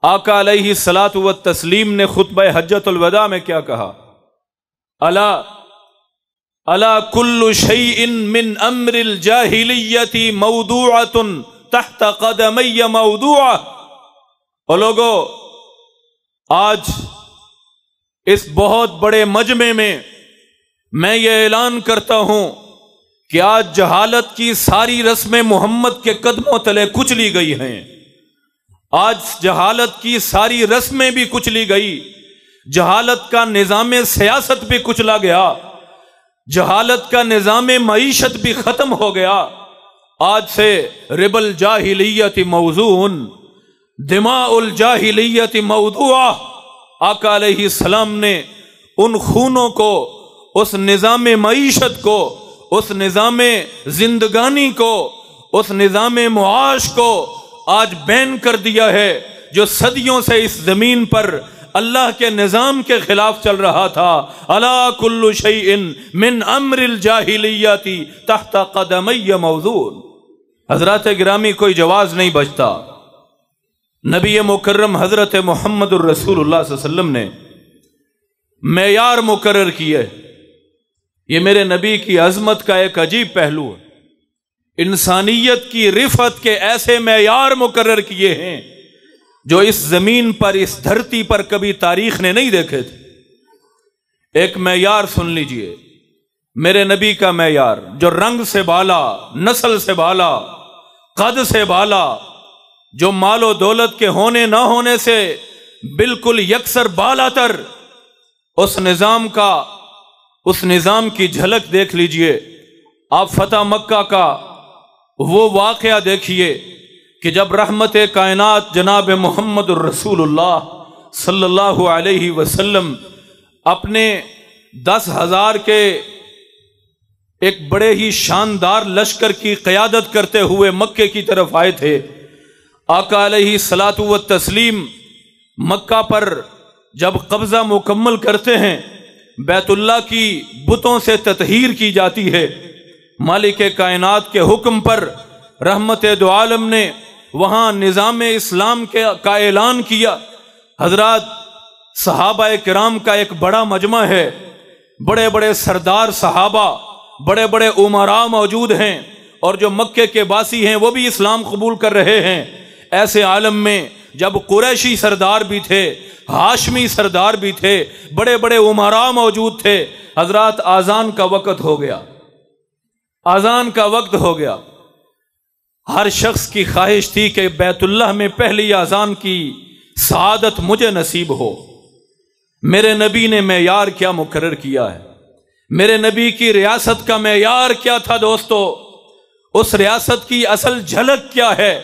آقا علیہ الصلاۃ والتسلیم نے خطبہ حجۃ الوداع میں کیا کہا؟ الا کل شیء من امر الجاہلیۃ موضوعۃ تحت قدمی موضوعہ۔ اور لوگو، آج اس بہت بڑے مجمع میں یہ اعلان کرتا ہوں کہ آج جہالت کی ساری رسمیں محمد کے قدموں تلے کچلی گئی ہیں۔ آج جہالت کی ساری رسمیں بھی کچلی گئی، جہالت کا نظام سیاست بھی کچلا گیا، جہالت کا نظام معیشت بھی ختم ہو گیا۔ آج سے رب الجاہلیت موضوع، دماء الجاہلیت موضوعہ۔ آقا علیہ السلام نے ان خونوں کو، اس نظام معیشت کو، اس نظام زندگانی کو، اس نظام معاش کو آج بین کر دیا ہے جو صدیوں سے اس زمین پر اللہ کے نظام کے خلاف چل رہا تھا۔ الا کل شیء من امر الجاہلیۃ تحت قدمی موضوع۔ حضرات گرامی، کوئی جواز نہیں بچتا۔ نبی مکرم حضرت محمد الرسول اللہ صلی اللہ علیہ وسلم نے معیار مقرر کیے۔ یہ میرے نبی کی عظمت کا ایک عجیب پہلو ہے۔ انسانیت کی رفعت کے ایسے معیار مقرر کیے ہیں جو اس زمین پر، اس دھرتی پر کبھی تاریخ نے نہیں دیکھے تھے۔ ایک معیار سن لیجئے، میرے نبی کا معیار، جو رنگ سے بالا، نسل سے بالا، قد سے بالا، جو مال و دولت کے ہونے نہ ہونے سے بالکل یکسر بالا تر، اس نظام کی جھلک دیکھ لیجئے۔ آپ فتح مکہ کا وہ واقعہ دیکھیے کہ جب رحمت کائنات جناب محمد الرسول اللہ صلی اللہ علیہ وسلم اپنے 10,000 کے ایک بڑے ہی شاندار لشکر کی قیادت کرتے ہوئے مکے کی طرف آئے تھے۔ آقا علیہ الصلاۃ والتسلیم مکہ پر جب قبضہ مکمل کرتے ہیں، بیت اللہ کی بتوں سے تطہیر کی جاتی ہے۔ مالک کائنات کے حکم پر رحمت دو عالم نے وہاں نظام اسلام کا اعلان کیا۔ حضرات، صحابہ کرام کا ایک بڑا مجمع ہے، بڑے بڑے سردار صحابہ، بڑے بڑے امراء موجود ہیں، اور جو مکے کے باسی ہیں وہ بھی اسلام قبول کر رہے ہیں۔ ایسے عالم میں جب قریشی سردار بھی تھے، ہاشمی سردار بھی تھے، بڑے بڑے امراء موجود تھے۔ حضرات، اذان کا وقت ہو گیا، اذان کا وقت ہو گیا۔ ہر شخص کی خواہش تھی کہ بیت اللہ میں پہلی اذان کی سعادت مجھے نصیب ہو۔ میرے نبی نے معیار کیا مقرر کیا ہے؟ میرے نبی کی ریاست کا معیار کیا تھا دوستو؟ اس ریاست کی اصل جھلک کیا ہے؟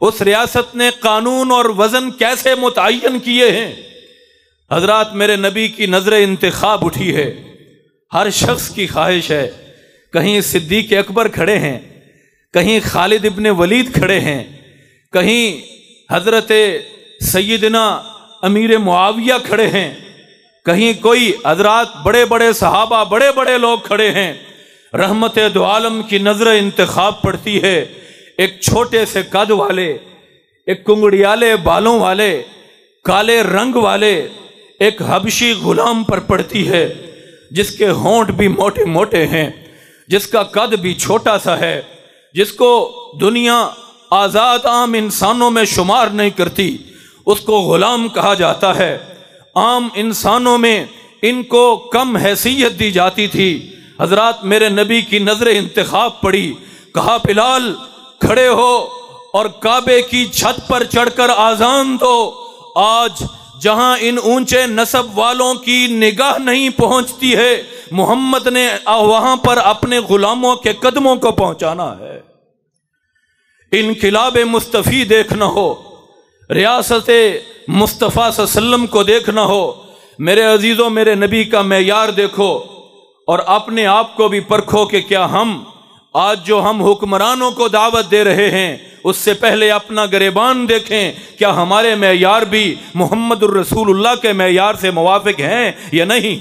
اس ریاست نے قانون اور وزن کیسے متعین کیے ہیں؟ حضرات، میرے نبی کی نظر انتخاب اٹھی ہے۔ ہر شخص کی خواہش ہے، کہیں صدیق اکبر کھڑے ہیں، کہیں خالد ابن ولید کھڑے ہیں، کہیں حضرت سیدنا امیر معاویہ کھڑے ہیں، کہیں کوئی حضرات بڑے بڑے صحابہ، بڑے بڑے لوگ کھڑے ہیں۔ رحمت دو عالم کی نظر انتخاب پڑتی ہے، ایک چھوٹے سے قد والے، ایک کنگڑیالے بالوں والے، کالے رنگ والے ایک حبشی غلام پر پڑتی ہے، جس کے ہونٹ بھی موٹے موٹے ہیں، جس کا قد بھی چھوٹا سا ہے، جس کو دنیا آزاد عام انسانوں میں شمار نہیں کرتی، اس کو غلام کہا جاتا ہے۔ عام انسانوں میں ان کو کم حیثیت دی جاتی تھی۔ حضرات، میرے نبی کی نظر انتخاب پڑی، کہا بلال کھڑے ہو اور کعبے کی چھت پر چڑھ کر آذان دو۔ آج جہاں ان اونچے نسب والوں کی نگاہ نہیں پہنچتی ہے، محمد نے وہاں پر اپنے غلاموں کے قدموں کو پہنچانا ہے۔ انقلاب مصطفی دیکھنا ہو، ریاست مصطفیٰ صلی اللہ علیہ وسلم کو دیکھنا ہو، میرے عزیزوں، میرے نبی کا معیار دیکھو اور اپنے آپ کو بھی پرکھو کہ کیا ہم آج جو ہم حکمرانوں کو دعوت دے رہے ہیں، اس سے پہلے اپنا گریبان دیکھیں، کیا ہمارے معیار بھی محمد الرسول اللہ کے معیار سے موافق ہیں یا نہیں؟